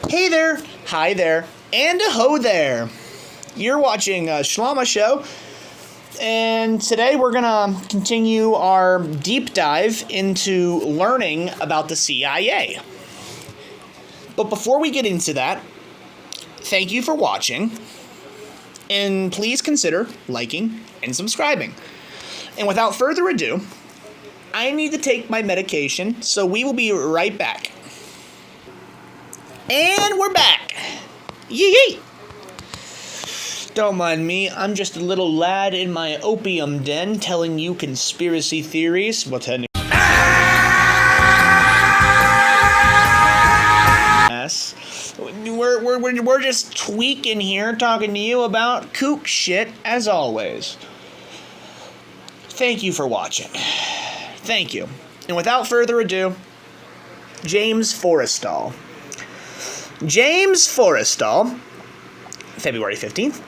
Hey there, hi there, and a ho there. You're watching a Shlama Show, and today we're gonna continue our deep dive into learning about the CIA. But before we get into that, thank you for watching, and please consider liking and subscribing. And without further ado, I need to take my medication, so we will be right back. And we're back! Yee! Don't mind me, I'm just a little lad in my opium den telling you conspiracy theories. Well, technically. We're just tweaking here, talking to you about kook shit, as always. Thank you for watching. Thank you. And without further ado, James Forrestal. James Forrestal, February 15th,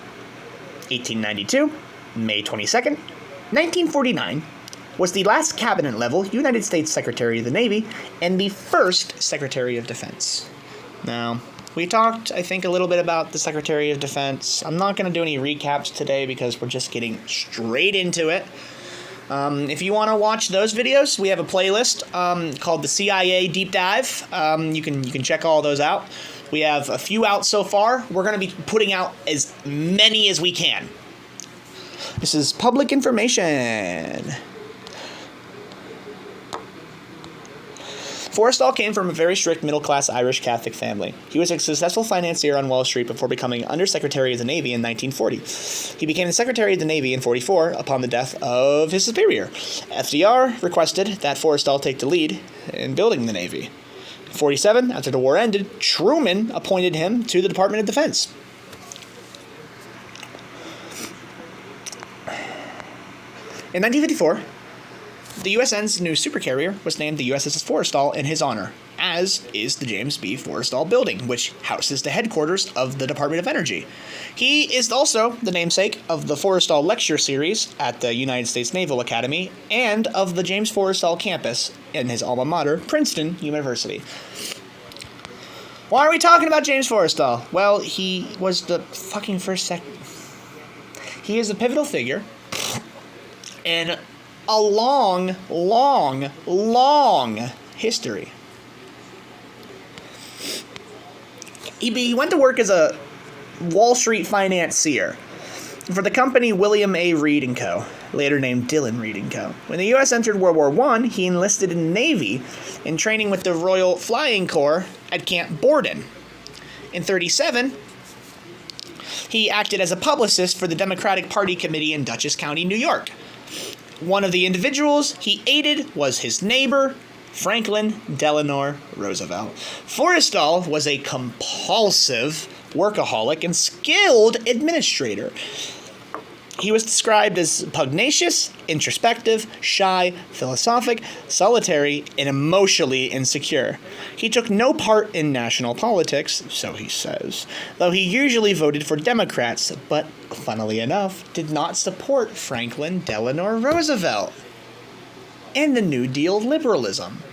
1892, May 22nd, 1949, was the last cabinet-level United States Secretary of the Navy and the first Secretary of Defense. Now, we talked, I think, a little bit about the Secretary of Defense. I'm not going to do any recaps today because we're just getting straight into it. If you want to watch those videos, we have a playlist called the CIA Deep Dive. You can check all those out. We have a few out so far. We're going to be putting out as many as we can. This is public information. Forrestal came from a very strict middle-class Irish Catholic family. He was a successful financier on Wall Street before becoming Undersecretary of the Navy in 1940. He became the Secretary of the Navy in 1944 upon the death of his superior. FDR requested that Forrestal take the lead in building the Navy. In 1947, after the war ended, Truman appointed him to the Department of Defense. In 1954, the USN's new supercarrier was named the USS Forrestal in his honor, as is the James B. Forrestal Building, which houses the headquarters of the Department of Energy. He is also the namesake of the Forrestal Lecture Series at the United States Naval Academy and of the James Forrestal campus in his alma mater, Princeton University. Why are we talking about James Forrestal? Well, he was the fucking first He is a pivotal figure in a long history. He went to work as a Wall Street financier for the company William A. Reed & Co., later named Dillon Reed & Co. When the U.S. entered World War I, he enlisted in the Navy in training with the Royal Flying Corps at Camp Borden. In 1937, he acted as a publicist for the Democratic Party Committee in Dutchess County, New York. One of the individuals he aided was his neighbor, Franklin Delano Roosevelt. Forrestal was a compulsive workaholic and skilled administrator. He was described as pugnacious, introspective, shy, philosophic, solitary, and emotionally insecure. He took no part in national politics, so he says, though he usually voted for Democrats, but, funnily enough, did not support Franklin Delano Roosevelt and the New Deal liberalism.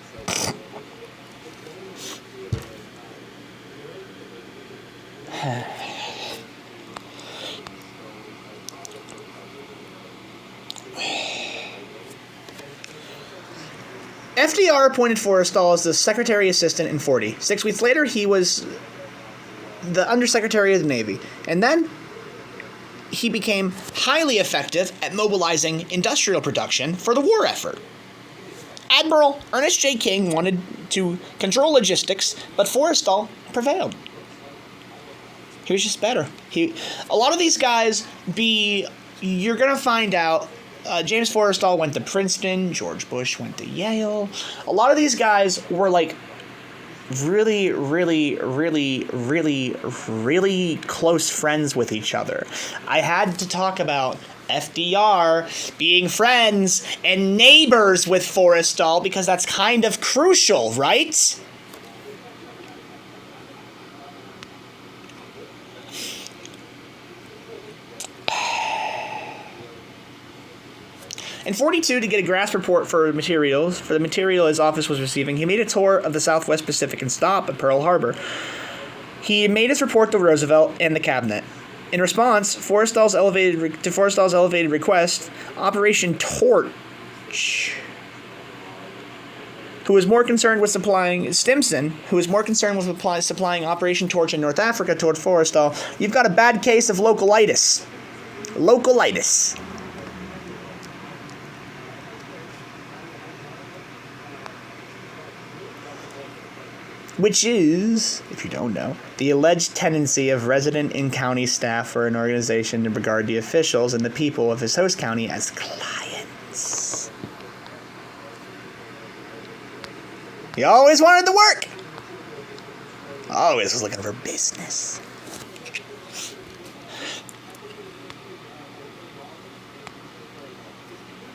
FDR appointed Forrestal as the Secretary Assistant in 1940. 6 weeks later, he was the Undersecretary of the Navy. And then he became highly effective at mobilizing industrial production for the war effort. Admiral Ernest J. King wanted to control logistics, but Forrestal prevailed. He was just better. A lot of these guys you're going to find out, James Forrestal went to Princeton, George Bush went to Yale. A lot of these guys were like really close friends with each other. I had to talk about FDR being friends and neighbors with Forrestal because that's kind of crucial, right? In 1942, to get a grasp report for the material his office was receiving, he made a tour of the Southwest Pacific and stop at Pearl Harbor. He made his report to Roosevelt and the cabinet. In response, Forrestal's elevated request, Operation Torch, who was more concerned with supplying Stimson, who was more concerned with supplying Operation Torch in North Africa toward Forrestal, you've got a bad case of localitis. Localitis. Which is, if you don't know, the alleged tendency of resident in-county staff for an organization to regard the officials and the people of his host county as clients. He always wanted to work. Always was looking for business.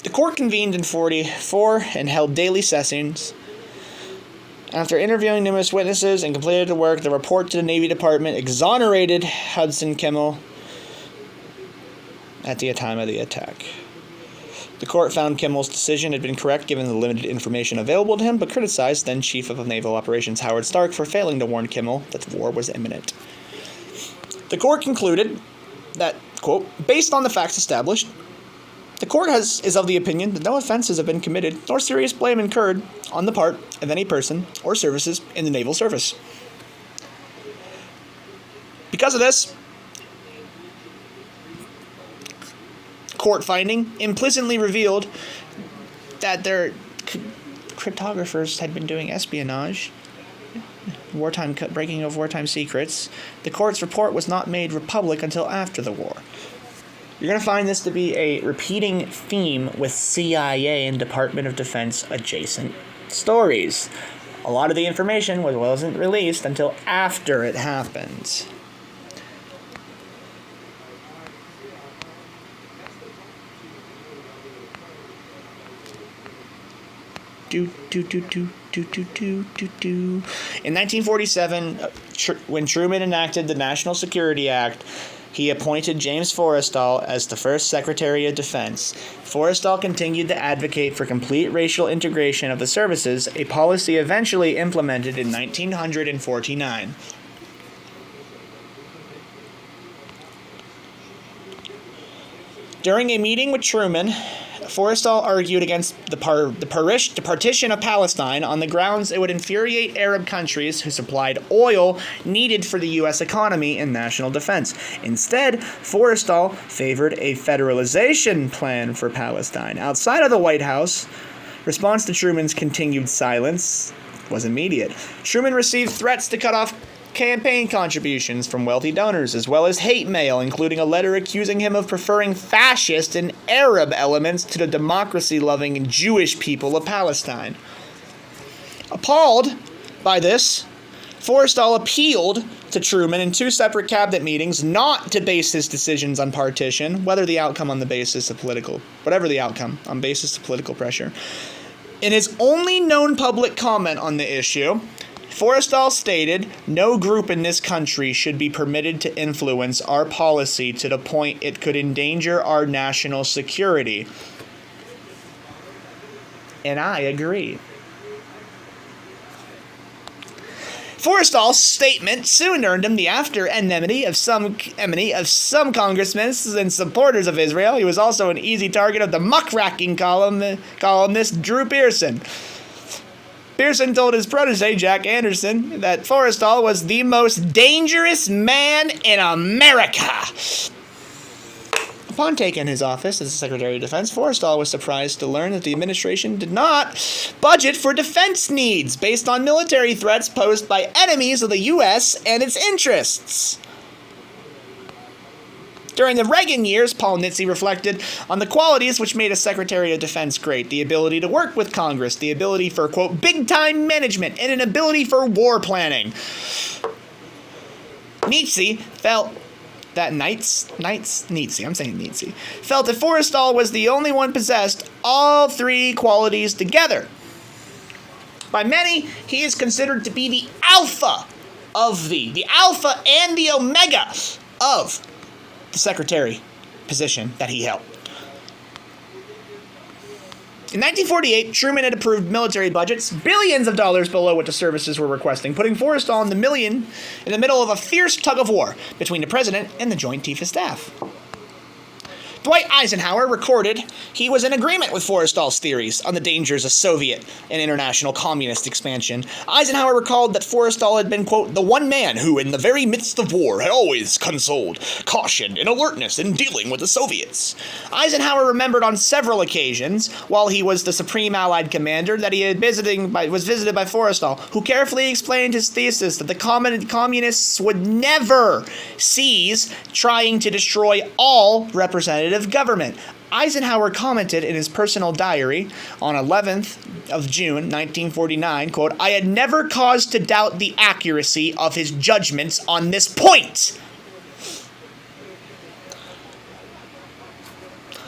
The court convened in 1944 and held daily sessions. After interviewing numerous witnesses and completed the work, the report to the Navy Department exonerated Hudson Kimmel at the time of the attack. The court found Kimmel's decision had been correct given the limited information available to him, but criticized then Chief of Naval Operations Howard Stark for failing to warn Kimmel that the war was imminent. The court concluded that, quote, based on the facts established, the court is of the opinion that no offenses have been committed nor serious blame incurred on the part of any person or services in the naval service. Because of this, court finding implicitly revealed that their cryptographers had been doing espionage, breaking of wartime secrets. The court's report was not made public until after the war. You're going to find this to be a repeating theme with CIA and Department of Defense adjacent stories. A lot of the information wasn't released until after it happened. In 1947, when Truman enacted the National Security Act, he appointed James Forrestal as the first Secretary of Defense. Forrestal continued to advocate for complete racial integration of the services, a policy eventually implemented in 1949. During a meeting with Truman, Forrestal argued against the partition of Palestine on the grounds it would infuriate Arab countries who supplied oil needed for the U.S. economy and national defense. Instead, Forrestal favored a federalization plan for Palestine. Outside of the White House, response to Truman's continued silence was immediate. Truman received threats to cut off campaign contributions from wealthy donors, as well as hate mail, including a letter accusing him of preferring fascist and Arab elements to the democracy-loving Jewish people of Palestine. Appalled by this, Forrestal appealed to Truman in two separate cabinet meetings not to base his decisions on partition, whatever the outcome, on basis of political pressure. In his only known public comment on the issue, Forrestal stated, "No group in this country should be permitted to influence our policy to the point it could endanger our national security." And I agree. Forrestal's statement soon earned him the enmity of some congressmen and supporters of Israel. He was also an easy target of the muckraking columnist Drew Pearson. Pearson told his protege, Jack Anderson, that Forrestal was the most dangerous man in America. Upon taking his office as Secretary of Defense, Forrestal was surprised to learn that the administration did not budget for defense needs based on military threats posed by enemies of the U.S. and its interests. During the Reagan years, Paul Nitze reflected on the qualities which made a Secretary of Defense great: the ability to work with Congress, the ability for, quote, big-time management, and an ability for war planning. Nitze felt that felt that Forrestal was the only one possessed all three qualities together. By many, he is considered to be the alpha the alpha and the omega of the secretary position that he held. In 1948, Truman had approved military budgets billions of dollars below what the services were requesting, putting Forrestal in the middle of a fierce tug of war between the president and the Joint Chief of Staff. Dwight Eisenhower recorded he was in agreement with Forrestal's theories on the dangers of Soviet and international communist expansion. Eisenhower recalled that Forrestal had been, quote, the one man who, in the very midst of war, had always consoled caution and alertness in dealing with the Soviets. Eisenhower remembered on several occasions, while he was the Supreme Allied Commander, that he was visited by Forrestal, who carefully explained his thesis that the communists would never cease trying to destroy all representative government. Eisenhower commented in his personal diary on 11th of June, 1949, quote, I had never cause to doubt the accuracy of his judgments on this point.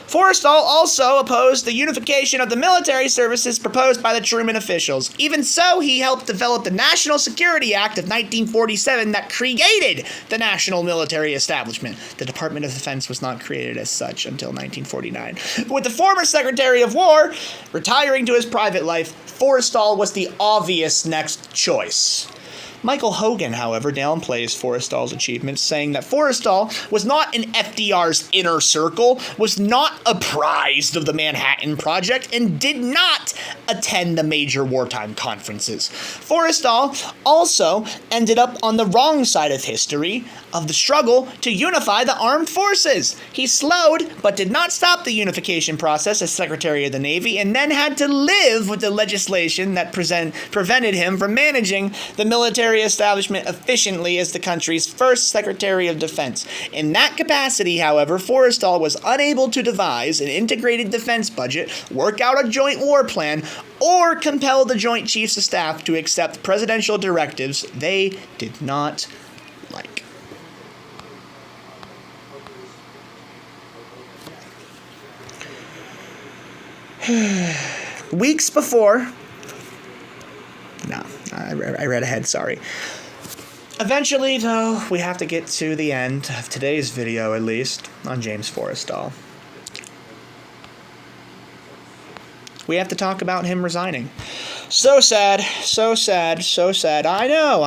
Forrestal also opposed the unification of the military services proposed by the Truman officials. Even so, he helped develop the National Security Act of 1947 that created the national military establishment. The Department of Defense was not created as such until 1949. With the former Secretary of War retiring to his private life, Forrestal was the obvious next choice. Michael Hogan, however, downplays Forrestal's achievements, saying that Forrestal was not in FDR's inner circle, was not apprised of the Manhattan Project, and did not attend the major wartime conferences. Forrestal also ended up on the wrong side of history of the struggle to unify the armed forces. He slowed, but did not stop the unification process as Secretary of the Navy, and then had to live with the legislation that prevented him from managing the military establishment efficiently as the country's first Secretary of Defense. In that capacity, however, Forrestal was unable to devise an integrated defense budget, work out a joint war plan, or compel the Joint Chiefs of Staff to accept presidential directives they did not like. Weeks before... No, I read ahead, sorry. Eventually, though, we have to get to the end of today's video, at least, on James Forrestal. We have to talk about him resigning. So sad, so sad, so sad. I know.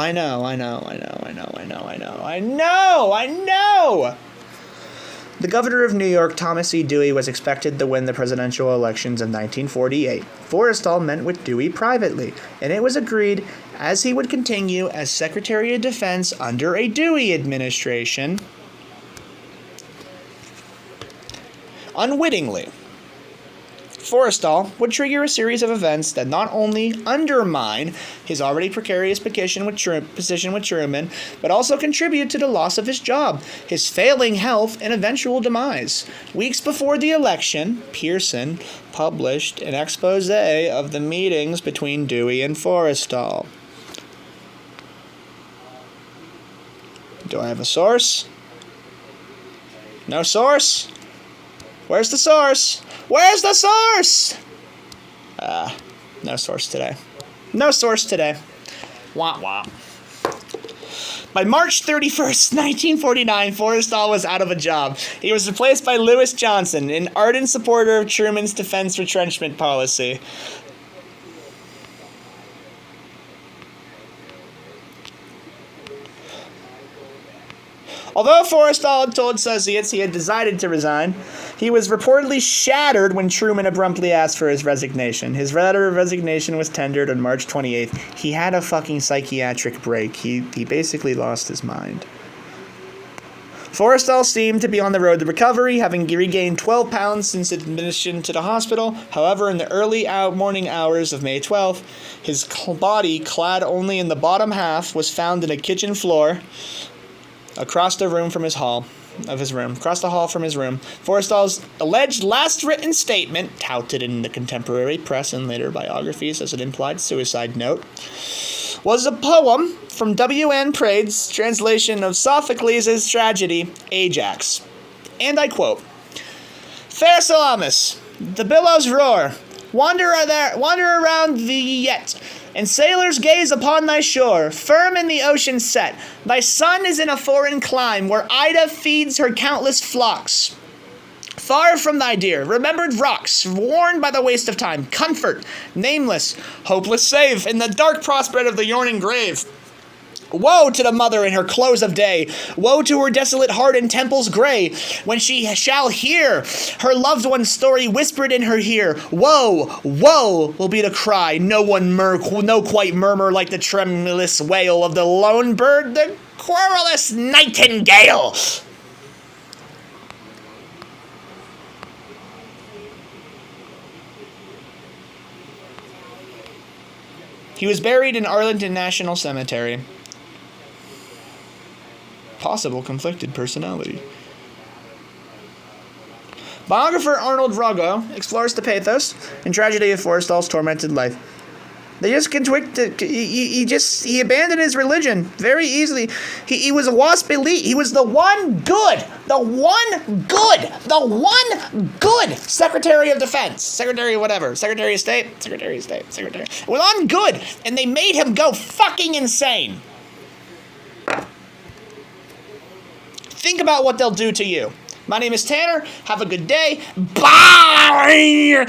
The governor of New York, Thomas E. Dewey, was expected to win the presidential elections of 1948. Forrestal met with Dewey privately, and it was agreed as he would continue as Secretary of Defense under a Dewey administration. Unwittingly, Forrestal would trigger a series of events that not only undermine his already precarious position with Truman, but also contribute to the loss of his job, his failing health, and eventual demise. Weeks before the election, Pearson published an expose of the meetings between Dewey and Forrestal. Do I have a source? No source? Where's the source? Where's the source? No source today. No source today. Wah wah. By March 31st, 1949, Forrestal was out of a job. He was replaced by Lewis Johnson, an ardent supporter of Truman's defense retrenchment policy. Although Forrestal had told associates he had decided to resign, he was reportedly shattered when Truman abruptly asked for his resignation. His letter of resignation was tendered on March 28th. He had a fucking psychiatric break. He basically lost his mind. Forrestal seemed to be on the road to recovery, having regained 12 pounds since admission to the hospital. However, in the early morning hours of May 12th, his body, clad only in the bottom half, was found in a kitchen floor across the hall from his room. Forrestal's alleged last written statement, touted in the contemporary press and later biographies as an implied suicide note, was a poem from W.N. Praed's translation of Sophocles' tragedy, Ajax. And I quote, Fair Salamis, the billows roar, wander around thee yet, and sailors gaze upon thy shore, firm in the ocean set. Thy sun is in a foreign clime, where Ida feeds her countless flocks. Far from thy dear, remembered rocks, worn by the waste of time, comfort, nameless, hopeless save, in the dark prospect of the yawning grave. Woe to the mother in her close of day, woe to her desolate heart in temples gray, when she shall hear her loved one's story whispered in her ear. Woe, woe will be the cry, no quite murmur like the tremulous wail of the lone bird, the querulous nightingale. He was buried in Arlington National Cemetery. Possible conflicted personality. Biographer Arnold Rogo explores the pathos and tragedy of Forrestal's tormented life. They just he abandoned his religion very easily. He was a wasp elite. He was the one good Secretary of Defense, Secretary of whatever, Secretary of State. Well, on good, and they made him go fucking insane. Think about what they'll do to you. My name is Tanner. Have a good day. Bye!